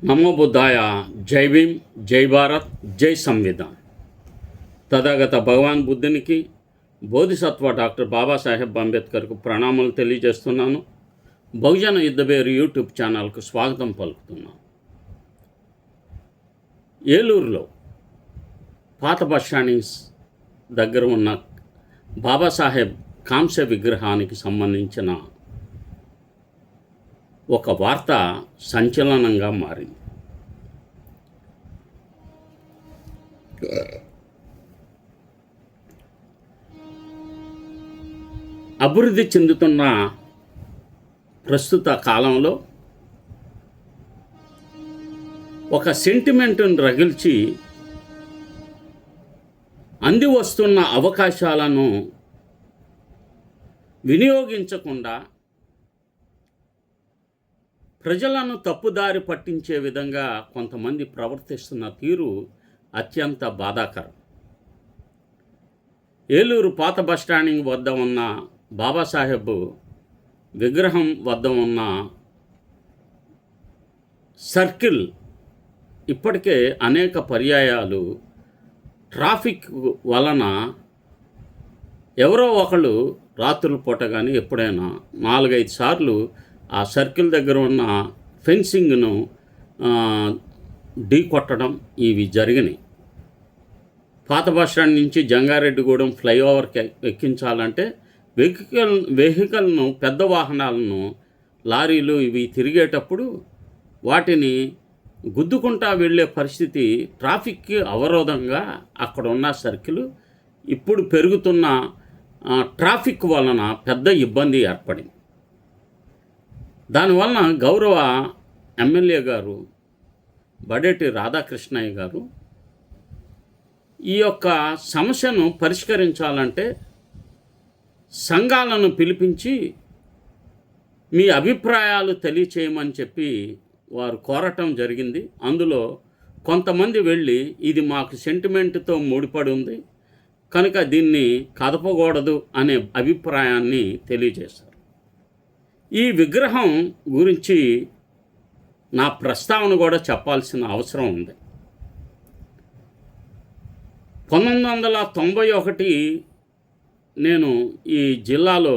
నమో బుద్ధాయ. జై భీమ్, జై భారత్, జై సంవిధాన్. తథాగత భగవాన్ బుద్ధునికి, బోధిసత్వ డాక్టర్ బాబాసాహెబ్ అంబేద్కర్కు ప్రణామాలు తెలియజేస్తున్నాను. బహుజన యుద్ధబేరు యూట్యూబ్ ఛానల్కు స్వాగతం పలుకుతున్నాను. ఏలూరులో పాత బస్టాండ్ దగ్గర ఉన్న బాబాసాహెబ్ కాంస్య విగ్రహానికి సంబంధించిన ఒక వార్త సంచలనంగా మారింది. అభివృద్ధి చెందుతున్న ప్రస్తుత కాలంలో ఒక సెంటిమెంటును రగిల్చి అంది వస్తున్న అవకాశాలను వినియోగించకుండా ప్రజలను తప్పుదారి పట్టించే విధంగా కొంతమంది ప్రవర్తిస్తున్న తీరు అత్యంత బాధాకరం. ఏలూరు పాత బస్టాండింగ్ వద్ద ఉన్న బాబాసాహెబ్ విగ్రహం వద్ద ఉన్న సర్కిల్ ఇప్పటికే అనేక పర్యాయాలు ట్రాఫిక్ వలన ఎవరో ఒకళ్ళు రాత్రుల పూట కానీ ఎప్పుడైనా 4-5 సార్లు ఆ సర్కిల్ దగ్గర ఉన్న ఫెన్సింగ్ను ఢీ కొట్టడం ఇవి జరిగినాయి. పాత బస్టాండ్ నుంచి జంగారెడ్డిగూడెం ఫ్లైఓవర్కి ఎక్కించాలంటే వెహికల్ను పెద్ద వాహనాలను లారీలు ఇవి తిరిగేటప్పుడు వాటిని గుద్దుకుంటా వెళ్ళే పరిస్థితి, ట్రాఫిక్కి అవరోధంగా అక్కడ ఉన్న సర్కిల్ ఇప్పుడు పెరుగుతున్న ట్రాఫిక్ వలన పెద్ద ఇబ్బంది ఏర్పడింది. దానివలన గౌరవ ఎమ్మెల్యే గారు బడేటి రాధాకృష్ణయ్య గారు ఈ యొక్క సమస్యను పరిష్కరించాలంటే సంఘాలను పిలిపించి మీ అభిప్రాయాలు తెలియచేయమని చెప్పి వారు కోరటం జరిగింది. అందులో కొంతమంది వెళ్ళి ఇది మాకు సెంటిమెంట్తో ముడిపడి ఉంది కనుక దీన్ని కదపకూడదు అనే అభిప్రాయాన్ని తెలియజేశారు. ఈ విగ్రహం గురించి నా ప్రస్తావన కూడా చెప్పాల్సిన అవసరం ఉంది. 1991 నేను ఈ జిల్లాలో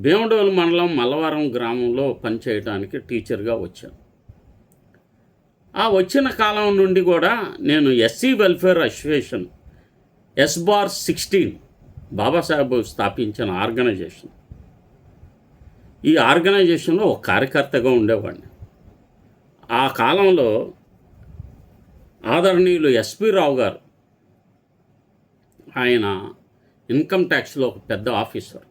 భీమడోలు మండలం మల్లవరం గ్రామంలో పనిచేయడానికి టీచర్గా వచ్చాను. ఆ వచ్చిన కాలం నుండి కూడా నేను SC welfare association S/16 Babasaheb స్థాపించిన ఆర్గనైజేషన్, ఈ ఆర్గనైజేషన్లో ఒక కార్యకర్తగా ఉండేవాడిని. ఆ కాలంలో ఆదరణీయులు ఎస్పి రావు గారు, ఆయన ఇన్కమ్ ట్యాక్స్లో ఒక పెద్ద ఆఫీసర్,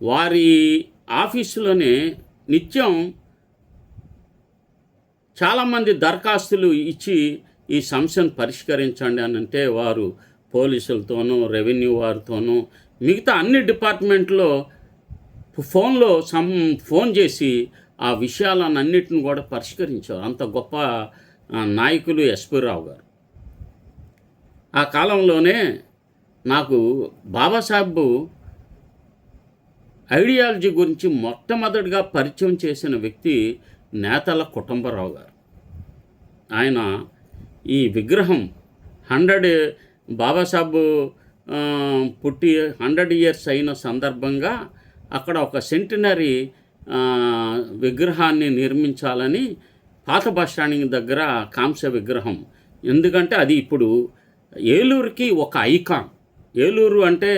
వారి ఆఫీసులోనే నిత్యం చాలామంది దరఖాస్తులు ఇచ్చి ఈ సమస్యను పరిష్కరించండి అని అంటే వారు పోలీసులతోనూ రెవెన్యూ వారితోనూ మిగతా అన్ని డిపార్ట్మెంట్లో ఫోన్ చేసి ఆ విషయాలన్నింటిని కూడా పరిష్కరించారు. అంత గొప్ప నాయకులు ఎస్పి రావు గారు. ఆ కాలంలోనే నాకు బాబాసాహెబ్ ఐడియాలజీ గురించి మొట్టమొదటిగా పరిచయం చేసిన వ్యక్తి నేతల కుటుంబరావు గారు. ఆయన ఈ విగ్రహం 100 బాబాసాహెబ్ పుట్టి 100 ఇయర్స్ అయిన సందర్భంగా అక్కడ ఒక సెంటినరీ విగ్రహాన్ని నిర్మించాలని పాత బస్టాండింగ్ దగ్గర కాంస్య విగ్రహం, ఎందుకంటే అది ఇప్పుడు ఏలూరుకి ఒక ఐకాన్. ఏలూరు అంటే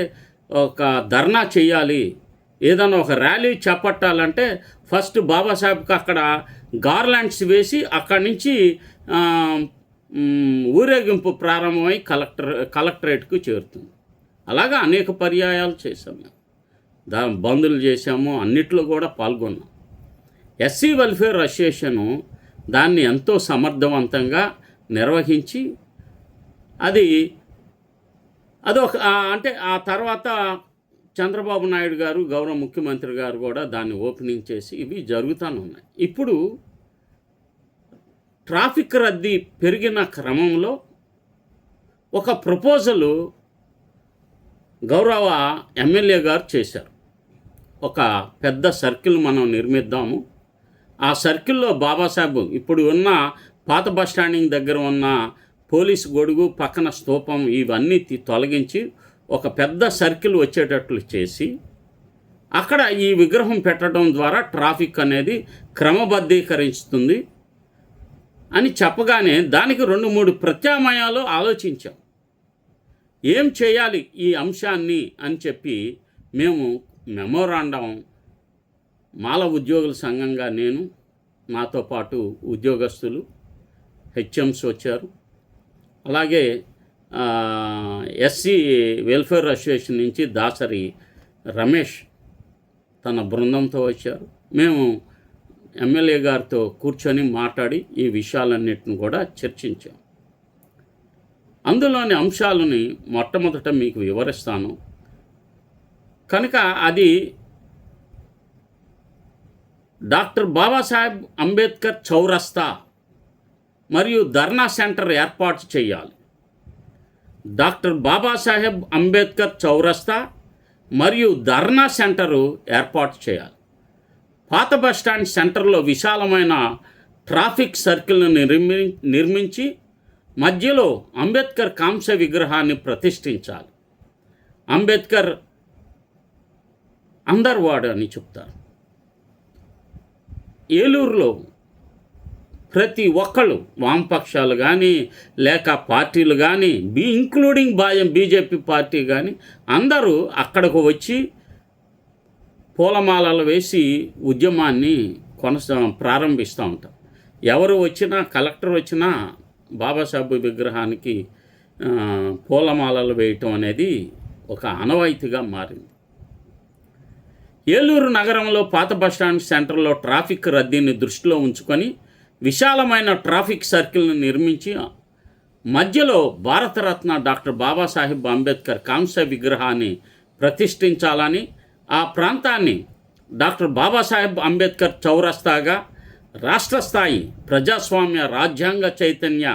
ఒక ధర్నా చేయాలి, ఏదైనా ఒక ర్యాలీ చేపట్టాలంటే ఫస్ట్ బాబాసాహెబ్కి అక్కడ గార్లాండ్స్ వేసి అక్కడి నుంచి ఊరేగింపు ప్రారంభమై కలెక్టరేట్కు చేరుతుంది. అలాగా అనేక పర్యాయాలు చేశాము మేము. బందులు చేశాము, అన్నిట్లో కూడా పాల్గొన్నాం. ఎస్సీ వెల్ఫేర్ అసోసియేషను దాన్ని ఎంతో సమర్థవంతంగా నిర్వహించి అదొక అంటే ఆ తర్వాత చంద్రబాబు నాయుడు గారు గౌరవ ముఖ్యమంత్రి గారు కూడా దాన్ని ఓపెనింగ్ చేసి ఇవి జరుగుతూనే ఉన్నాయి. ఇప్పుడు ట్రాఫిక్ రద్దీ పెరిగిన క్రమంలో ఒక ప్రపోజలు గౌరవ ఎమ్మెల్యే గారు చేశారు. ఒక పెద్ద సర్కిల్ మనం నిర్మిద్దాము, ఆ సర్కిల్లో బాబాసాహెబ్ ఇప్పుడు ఉన్న పాత బస్ స్టాండింగ్ దగ్గర ఉన్న పోలీసు గొడుగు పక్కన స్తూపం ఇవన్నీ తొలగించి ఒక పెద్ద సర్కిల్ వచ్చేటట్లు చేసి అక్కడ ఈ విగ్రహం పెట్టడం ద్వారా ట్రాఫిక్ అనేది క్రమబద్ధీకరిస్తుంది అని చెప్పగానే దానికి 2-3 ప్రత్యామ్నాయాలు ఆలోచించాం. ఏం చేయాలి ఈ అంశాన్ని అని చెప్పి మేము మెమోరాండం మాల ఉద్యోగుల సంఘంగా నేను, నాతో పాటు ఉద్యోగస్తులు హెచ్ఎంస్ వచ్చారు, అలాగే ఎస్సీ వెల్ఫేర్ అసోసియేషన్ నుంచి దాసరి రమేష్ తన బృందంతో వచ్చారు. మేము ఎమ్మెల్యే గారితో కూర్చొని మాట్లాడి ఈ విషయాలన్నిటిని కూడా చర్చించాం. అందులోని అంశాలని మొట్టమొదట మీకు వివరిస్తాను. కనుక అది డాక్టర్ బాబాసాహెబ్ అంబేద్కర్ చౌరస్తా మరియు ధర్నా సెంటర్ ఏర్పాటు చేయాలి. డాక్టర్ బాబాసాహెబ్ అంబేద్కర్ చౌరస్తా మరియు ధర్నా సెంటరు ఏర్పాటు చేయాలి. పాత బస్టాండ్ సెంటర్లో విశాలమైన ట్రాఫిక్ సర్కిల్ను నిర్మించి మధ్యలో అంబేద్కర్ కాంస్య విగ్రహాన్ని ప్రతిష్ఠించాలి. అంబేద్కర్ అందర్వాడు అని చెప్తారు. ఏలూరులో ప్రతి ఒక్కళ్ళు వామపక్షాలు కానీ లేక పార్టీలు కానీ ఇంక్లూడింగ్ బీజేపీ పార్టీ కానీ అందరూ అక్కడకు వచ్చి పూలమాలలు వేసి ఉద్యమాన్ని ప్రారంభిస్తూ ఉంటాం. ఎవరు వచ్చినా, కలెక్టర్ వచ్చినా బాబాసాహెబ్ విగ్రహానికి పూలమాలలు వేయటం అనేది ఒక ఆనవాయితీగా మారింది. ఏలూరు నగరంలో పాత బస్టాండ్ సెంటర్లో ట్రాఫిక్ రద్దీని దృష్టిలో ఉంచుకొని విశాలమైన ట్రాఫిక్ సర్కిల్ను నిర్మించి మధ్యలో భారతరత్న డాక్టర్ బాబాసాహెబ్ అంబేద్కర్ కాంస్య విగ్రహాన్ని ప్రతిష్ఠించాలని, ఆ ప్రాంతాన్ని డాక్టర్ బాబాసాహెబ్ అంబేద్కర్ చౌరస్తాగా రాష్ట్ర స్థాయి ప్రజాస్వామ్య రాజ్యాంగ చైతన్య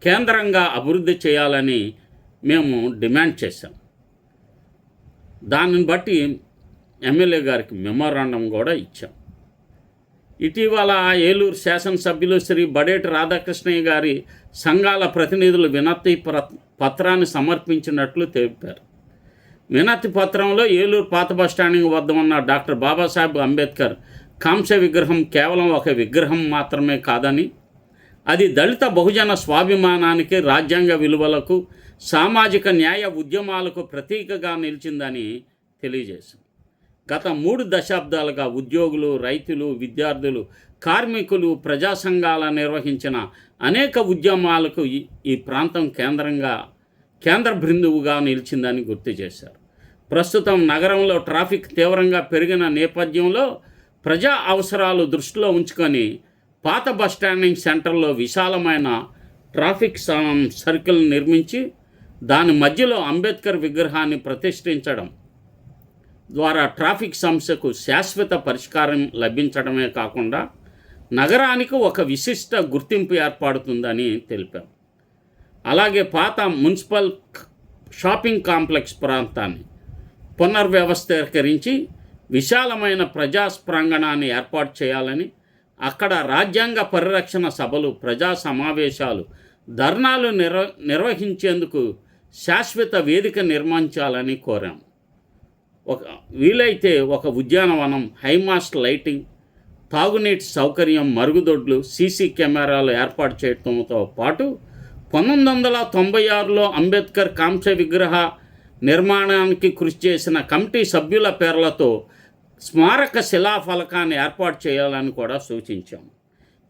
కేంద్రంగా అభివృద్ధి చేయాలని మేము డిమాండ్ చేశాం. దానిని బట్టి ఎమ్మెల్యే గారికి మెమోరాండం కూడా ఇచ్చాం. ఇటీవల ఏలూరు శాసనసభ్యులు శ్రీ బడేటి రాధాకృష్ణయ్య గారి సంఘాల ప్రతినిధులు వినతి పత్రాన్ని సమర్పించినట్లు తెలిపారు. వినతి పత్రంలో ఏలూరు పాత బస్టాండింగ్ వద్ద ఉన్న డాక్టర్ బాబాసాహెబ్ అంబేద్కర్ కాంస్య విగ్రహం కేవలం ఒక విగ్రహం మాత్రమే కాదని, అది దళిత బహుజన స్వాభిమానానికి, రాజ్యాంగ విలువలకు, సామాజిక న్యాయ ఉద్యమాలకు ప్రతీకగా నిలిచిందని తెలియజేశారు. గత 3 దశాబ్దాలుగా ఉద్యోగులు, రైతులు, విద్యార్థులు, కార్మికులు, ప్రజా సంఘాల నిర్వహించిన అనేక ఉద్యమాలకు ఈ ప్రాంతం కేంద్ర బిందువుగా నిలిచిందని గుర్తు చేశారు. ప్రస్తుతం నగరంలో ట్రాఫిక్ తీవ్రంగా పెరిగిన నేపథ్యంలో ప్రజా అవసరాలు దృష్టిలో ఉంచుకొని పాత బస్టాండింగ్ సెంటర్లో విశాలమైన ట్రాఫిక్ సర్కిల్ నిర్మించి దాని మధ్యలో అంబేద్కర్ విగ్రహాన్ని ప్రతిష్ఠించడం ద్వారా ట్రాఫిక్ సమస్యకు శాశ్వత పరిష్కారం లభించడమే కాకుండా నగరానికి ఒక విశిష్ట గుర్తింపు ఏర్పడుతుందని తెలిపాం. అలాగే పాత మున్సిపల్ షాపింగ్ కాంప్లెక్స్ ప్రాంతాన్ని పునర్వ్యవస్థీకరించి విశాలమైన ప్రజా ప్రాంగణాన్ని ఏర్పాటు చేయాలని, అక్కడ రాజ్యాంగ పరిరక్షణ సభలు, ప్రజా సమావేశాలు, ధర్నాలు నిర్వహించేందుకు శాశ్వత వేదిక నిర్మించాలని కోరాం. వీలైతే ఒక ఉద్యానవనం, హైమాస్ట్ లైటింగ్, తాగునీటి సౌకర్యం, మరుగుదొడ్లు, సీసీ కెమెరాలు ఏర్పాటు చేయడంతో పాటు 1996లో అంబేద్కర్ కాంస్య విగ్రహ నిర్మాణానికి కృషి చేసిన కమిటీ సభ్యుల పేర్లతో స్మారక శిలాఫలకాన్ని ఏర్పాటు చేయాలని కూడా సూచించాం.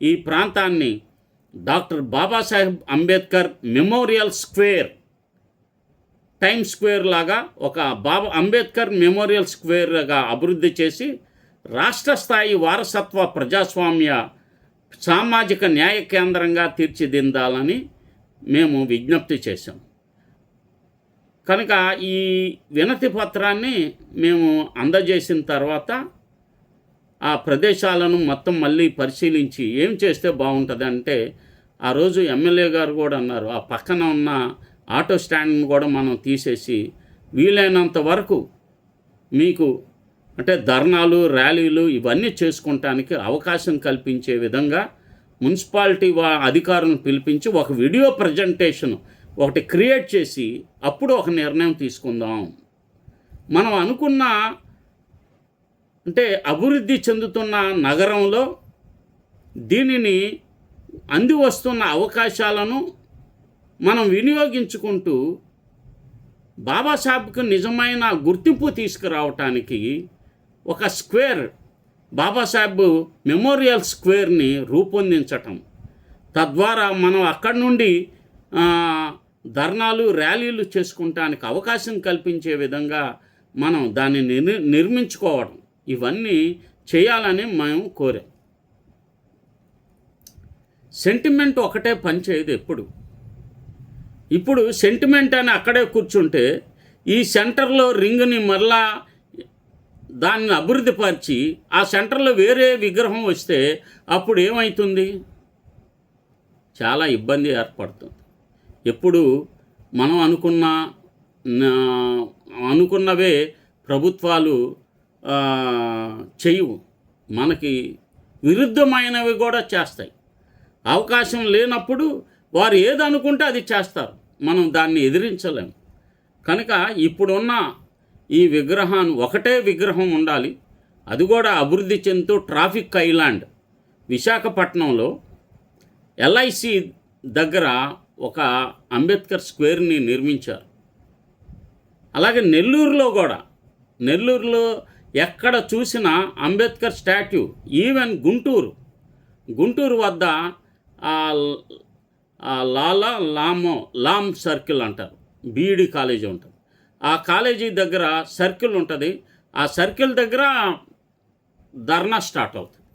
ఈ ప్రాంతాన్ని doctor Babasaheb Ambedkar memorial square, time square లాగా ఒక అంబేద్కర్ మెమోరియల్ స్క్వేర్గా అభివృద్ధి చేసి రాష్ట్ర స్థాయి వారసత్వ ప్రజాస్వామ్య సామాజిక న్యాయ కేంద్రంగా తీర్చిదిద్దాలని మేము విజ్ఞప్తి చేశాం. కనుక ఈ వినతి పత్రాన్ని మేము అందజేసిన తర్వాత ఆ ప్రదేశాలను మొత్తం మళ్ళీ పరిశీలించి ఏం చేస్తే బాగుంటుందంటే, ఆ రోజు ఎమ్మెల్యే గారు కూడా అన్నారు, ఆ పక్కన ఉన్న ఆటో స్టాండ్ని కూడా మనం తీసేసి వీలైనంత వరకు మీకు అంటే ధర్నాలు, ర్యాలీలు ఇవన్నీ చేసుకుంటానికి అవకాశం కల్పించే విధంగా మున్సిపాలిటీ అధికారులను పిలిపించి ఒక వీడియో ప్రజెంటేషన్ ఒకటి క్రియేట్ చేసి అప్పుడు ఒక నిర్ణయం తీసుకుందాం. మనం అనుకున్న అంటే అభివృద్ధి చెందుతున్న నగరంలో దీనిని అంది వస్తున్న అవకాశాలను మనం వినియోగించుకుంటూ బాబాసాహెబ్కు నిజమైన గుర్తింపు తీసుకురావటానికి ఒక స్క్వేర్, బాబాసాహెబ్ మెమోరియల్ స్క్వేర్ని రూపొందించటం, తద్వారా మనం అక్కడి నుండి ధర్నాలు, ర్యాలీలు చేసుకుంటానికి అవకాశం కల్పించే విధంగా మనం దాన్ని నిర్మించుకోవడం, ఇవన్నీ చేయాలని మేము కోరాం. సెంటిమెంట్ ఒకటే పనిచేయదు ఎప్పుడు. ఇప్పుడు సెంటిమెంట్ అని అక్కడే కూర్చుంటే ఈ సెంటర్లో రింగ్ని మళ్ళా దాన్ని అభివృద్ధిపరిచి ఆ సెంటర్లో వేరే విగ్రహం వస్తే అప్పుడు ఏమవుతుంది? చాలా ఇబ్బంది ఏర్పడుతుంది. ఎప్పుడు మనం అనుకున్నవే ప్రభుత్వాలు చేయవు, మనకి విరుద్ధమైనవి కూడా చేస్తాయి. అవకాశం లేనప్పుడు వారు ఏదనుకుంటే అది చేస్తారు, మనం దాన్ని ఎదిరించలేము. కనుక ఇప్పుడున్న ఈ విగ్రహాన్ని ఒకటే విగ్రహం ఉండాలి, అది కూడా అభివృద్ధి చెందుతూ ట్రాఫిక్ ఐలాండ్ విశాఖపట్నంలో ఎల్ఐసి దగ్గర ఒక అంబేద్కర్ స్క్వేర్ని నిర్మించారు. అలాగే నెల్లూరులో ఎక్కడ చూసినా అంబేద్కర్ స్టాట్యూ. ఈవెన్ గుంటూరు వద్ద లామ్ సర్కిల్ అంటారు, బీఈడి కాలేజీ ఉంటుంది. ఆ కాలేజీ దగ్గర సర్కిల్ ఉంటుంది. ఆ సర్కిల్ దగ్గర ధర్నా స్టార్ట్ అవుతుంది,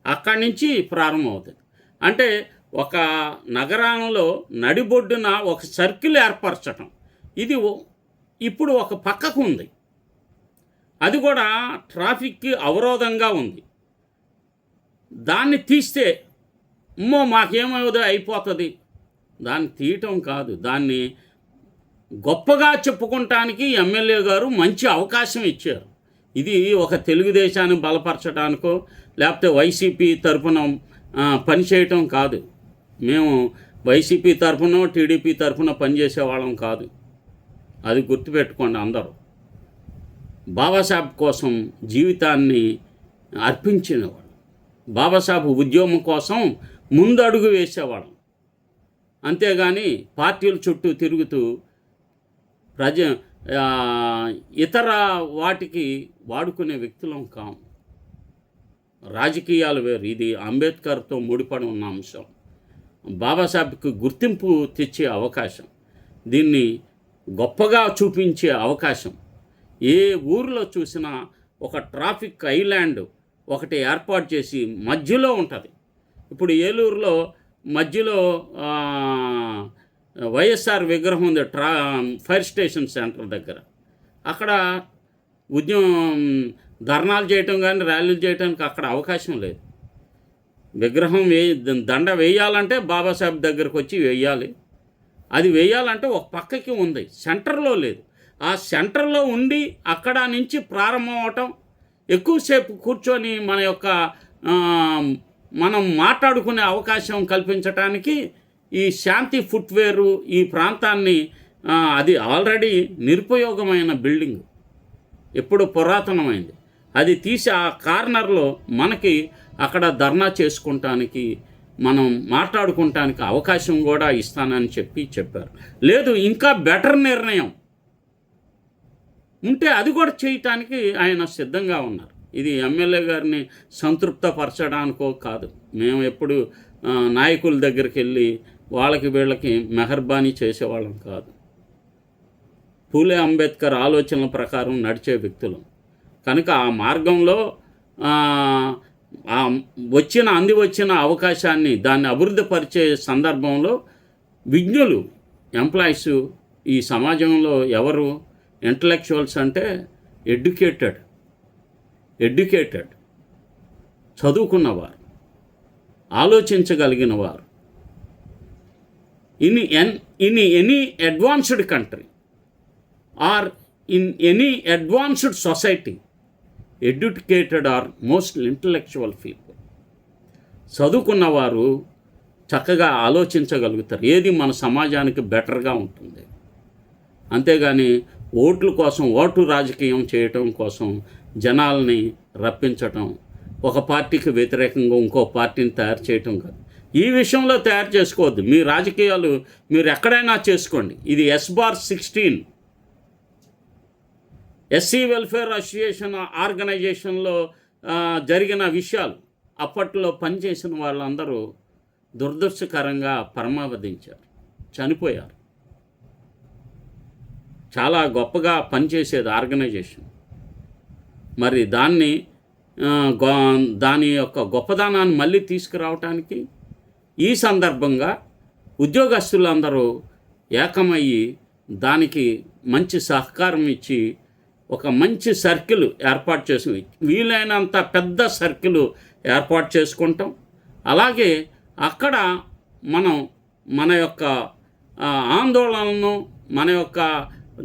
అక్కడి నుంచి ప్రారంభం అవుతుంది. అంటే ఒక నగరంలో నడిబొడ్డున ఒక సర్కిల్ ఏర్పరచటం, ఇది ఇప్పుడు ఒక పక్కకు ఉంది. అది కూడా ట్రాఫిక్కి అవరోధంగా ఉంది. దాన్ని తీస్తే మాకేమవుదో అయిపోతుంది. దాన్ని తీయటం కాదు, దాన్ని గొప్పగా చెప్పుకుంటానికి ఎమ్మెల్యే గారు మంచి అవకాశం ఇచ్చారు. ఇది ఒక తెలుగుదేశాన్ని బలపరచడానికో లేకపోతే వైసీపీ తరఫున పనిచేయటం కాదు. మేము వైసీపీ తరఫున టీడీపీ తరఫున పనిచేసేవాళ్ళం కాదు, అది గుర్తుపెట్టుకోండి అందరూ. బాబాసాహెబ్ కోసం జీవితాన్ని అర్పించినవాడు, బాబాసాహెబ్ ఉద్యమం కోసం ముందడుగు వేసేవాళ్ళం. అంతేగాని పార్టీల చుట్టూ తిరుగుతూ ఇతర వాటికి వాడుకునే వ్యక్తులం కాము. రాజకీయాలు వేరు, ఇది అంబేద్కర్తో ముడిపడి ఉన్న అంశం. బాబాసాహెబ్కి గుర్తింపు తెచ్చే అవకాశం, దీన్ని గొప్పగా చూపించే అవకాశం. ఏ ఊరిలో చూసినా ఒక ట్రాఫిక్ ఐలాండ్ ఒకటి ఏర్పాటు చేసి మధ్యలో ఉంటుంది. ఇప్పుడు ఏలూరులో మధ్యలో వైఎస్ఆర్ విగ్రహం ఉంది, ఫైర్ స్టేషన్ సెంటర్ దగ్గర. అక్కడ ధర్నాలు చేయటం కానీ ర్యాలీలు చేయడానికి అక్కడ అవకాశం లేదు. విగ్రహం దండ వేయాలంటే బాబాసాహెబ్ దగ్గరకు వచ్చి వేయాలి. అది వేయాలంటే ఒక పక్కకి ఉంది, సెంటర్లో లేదు. ఆ సెంటర్లో ఉండి అక్కడ నుంచి ప్రారంభం అవటం, ఎక్కువసేపు కూర్చొని మనం మాట్లాడుకునే అవకాశం కల్పించటానికి ఈ శాంతి ఫుట్వేరు ఈ ప్రాంతాన్ని, అది ఆల్రెడీ నిరుపయోగమైన బిల్డింగ్, ఎప్పుడు పురాతనమైంది, అది తీసి ఆ కార్నర్లో మనకి అక్కడ ధర్నా చేసుకుంటానికి, మనం మాట్లాడుకుంటానికి అవకాశం కూడా ఇస్తానని చెప్పారు. లేదు ఇంకా బెటర్ నిర్ణయం ఉంటే అది కూడా చేయటానికి ఆయన సిద్ధంగా ఉన్నారు. ఇది ఎమ్మెల్యే గారిని సంతృప్తపరచడానికో కాదు. మేము ఎప్పుడు నాయకుల దగ్గరికి వెళ్ళి వాళ్ళకి వీళ్ళకి మెహర్బానీ చేసేవాళ్ళం కాదు. పూలే అంబేద్కర్ ఆలోచనల ప్రకారం నడిచే వ్యక్తులు కనుక ఆ మార్గంలో అంది వచ్చిన అవకాశాన్ని దాన్ని అభివృద్ధిపరిచే సందర్భంలో విజ్ఞులు, ఎంప్లాయీస్, ఈ సమాజంలో ఎవరు ఇంటలెక్చువల్స్ అంటే ఎడ్యుకేటెడ్ చదువుకున్నవారు, ఆలోచించగలిగిన వారు, in any advanced country or in any advanced society educated are most intellectual people. చదువుకున్నవారు చక్కగా ఆలోచించగలుగుతారు, ఏది మన సమాజానికి బెటర్గా ఉంటుంది. అంతేగాని ఓట్ల కోసం, ఓటు రాజకీయం చేయటం కోసం జనాల్ని రప్పించటం, ఒక పార్టీకి వ్యతిరేకంగా ఇంకో పార్టీని తయారు చేయటం కాదు. ఈ విషయంలో తయారు చేసుకోవద్దు. మీ రాజకీయాలు మీరు ఎక్కడైనా చేసుకోండి. ఇది S/16 ఎస్సీ వెల్ఫేర్ అసోసియేషన్ ఆర్గనైజేషన్లో జరిగిన విషయాలు. అప్పట్లో పనిచేసిన వాళ్ళందరూ దురదృష్టకరంగా పరమావధించారు, చనిపోయారు. చాలా గొప్పగా పనిచేసేది ఆర్గనైజేషన్. మరి దాని యొక్క గొప్పదనాన్ని మళ్ళీ తీసుకురావటానికి ఈ సందర్భంగా ఉద్యోగస్తులందరూ ఏకమయ్యి దానికి మంచి సహకారం ఇచ్చి ఒక మంచి సర్కిల్ ఏర్పాటు చేసి, వీలైనంత పెద్ద సర్కిల్ ఏర్పాటు చేసుకుంటాం. అలాగే అక్కడ మనం మన యొక్క ఆందోళనను, మన యొక్క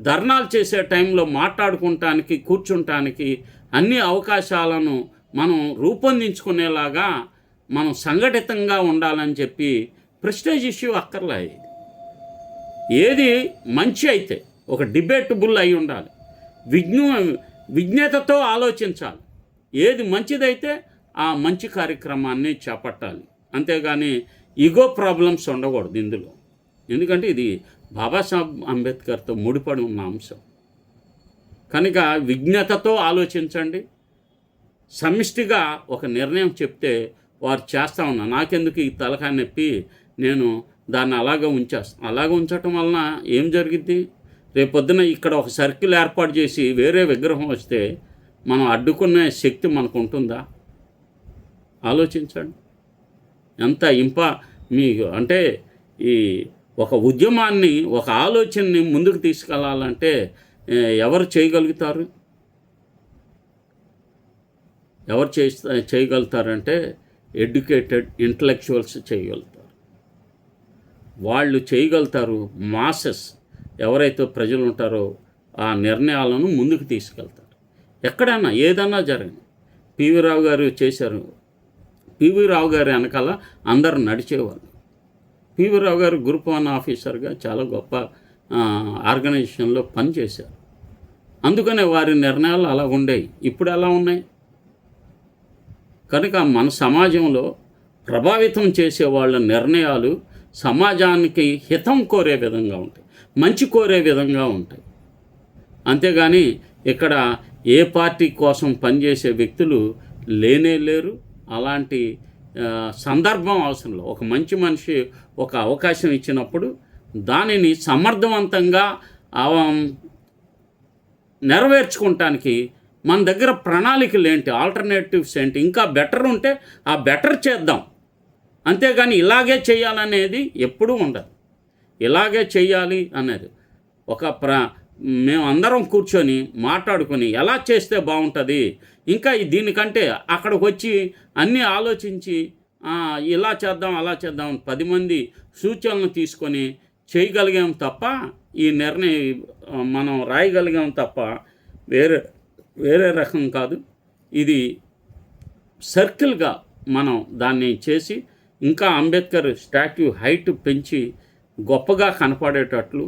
ధర్నాలు చేసే టైంలో మాట్లాడుకుంటానికి, కూర్చుంటానికి అన్ని అవకాశాలను మనం రూపొందించుకునేలాగా మనం సంఘటితంగా ఉండాలని చెప్పి ప్రెస్టేజ్ ఇష్యూ అక్కర్లే. ఏది మంచి అయితే ఒక డిబేటబుల్ అయి ఉండాలి, విజ్ఞతతో ఆలోచించాలి. ఏది మంచిదైతే ఆ మంచి కార్యక్రమాన్ని చేపట్టాలి. అంతేగాని ఈగో ప్రాబ్లమ్స్ ఉండకూడదు ఇందులో. ఎందుకంటే ఇది బాబాసాహెబ్ అంబేద్కర్తో ముడిపడి ఉన్న అంశం కనుక విజ్ఞతతో ఆలోచించండి. సమిష్టిగా ఒక నిర్ణయం చెప్తే వారు చేస్తూ ఉన్నా, నాకెందుకు ఈ తలకాయ నొప్పి, నేను దాన్ని అలాగే ఉంచేస్తాను. అలాగే ఉంచటం వలన ఏం జరిగిద్ది? రేపొద్దున ఇక్కడ ఒక సర్కిల్ ఏర్పాటు చేసి వేరే విగ్రహం వస్తే మనం అడ్డుకునే శక్తి మనకు ఉంటుందా? ఆలోచించండి. ఎంత మీకు అంటే ఈ ఒక ఉద్యమాన్ని, ఒక ఆలోచనని ముందుకు తీసుకెళ్ళాలంటే ఎవరు చేయగలుగుతారు? ఎవరు చేయగలుగుతారంటే ఎడ్యుకేటెడ్ ఇంటలెక్చువల్స్ చేయగలుగుతారు. వాళ్ళు చేయగలుగుతారు. మాసెస్ ఎవరైతే ప్రజలు ఉంటారో ఆ నిర్ణయాలను ముందుకు తీసుకెళ్తారు. ఎక్కడైనా ఏదన్నా జరగని. పివి రావు గారు చేశారు. పివి రావు గారి వెనకాల అందరూ నడిచేవాళ్ళు. పివి రావు గారు గ్రూప్ 1 ఆఫీసర్గా చాలా గొప్ప ఆర్గనైజేషన్లో పనిచేశారు. అందుకనే వారి నిర్ణయాలు అలా ఉండేవి. ఇప్పుడు ఎలా ఉన్నాయి? కనుక మన సమాజంలో ప్రభావితం చేసే వాళ్ళ నిర్ణయాలు సమాజానికి హితం కోరే విధంగా ఉంటాయి, మంచి కోరే విధంగా ఉంటాయి. అంతేగాని ఇక్కడ ఏ పార్టీ కోసం పనిచేసే వ్యక్తులు లేరు. అలాంటి సందర్భం అవసరం లేదు. ఒక మంచి మనిషి ఒక అవకాశం ఇచ్చినప్పుడు దానిని సమర్థవంతంగా నెరవేర్చుకోవటానికి మన దగ్గర ప్రణాళికలు ఏంటి, ఆల్టర్నేటివ్స్ ఏంటి, ఇంకా బెటర్ ఉంటే ఆ బెటర్ చేద్దాం. అంతేగాని ఇలాగే చేయాలనేది ఎప్పుడూ ఉండదు. ఇలాగే చేయాలి అనేది మేము అందరం కూర్చొని మాట్లాడుకొని ఎలా చేస్తే బాగుంటుంది, ఇంకా దీనికంటే అక్కడికి వచ్చి అన్నీ ఆలోచించి ఇలా చేద్దాం అలా చేద్దాం 10 మంది సూచనలు తీసుకొని చేయగలిగాం తప్ప, ఈ నిర్ణయం మనం రాయగలిగాం తప్ప వేరే రకం కాదు. ఇది సర్కిల్గా మనం దాన్ని చేసి ఇంకా అంబేద్కర్ స్టాట్యూ హైట్ పెంచి గొప్పగా కనపడేటట్లు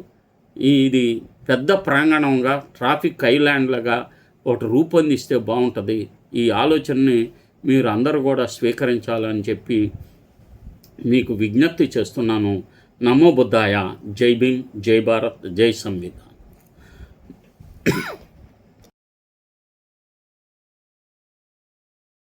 ఇది పెద్ద ప్రాంగణంగా ట్రాఫిక్ ఐలాండ్లుగా ఒకటి రూపొందిస్తే బాగుంటుంది. ఈ ఆలోచనని మీరు అందరూ కూడా స్వీకరించాలని చెప్పి మీకు విజ్ఞప్తి చేస్తున్నాను. నమో బుద్ధాయ. జై భీమ్, జై భారత్, జై సంవిధాన్.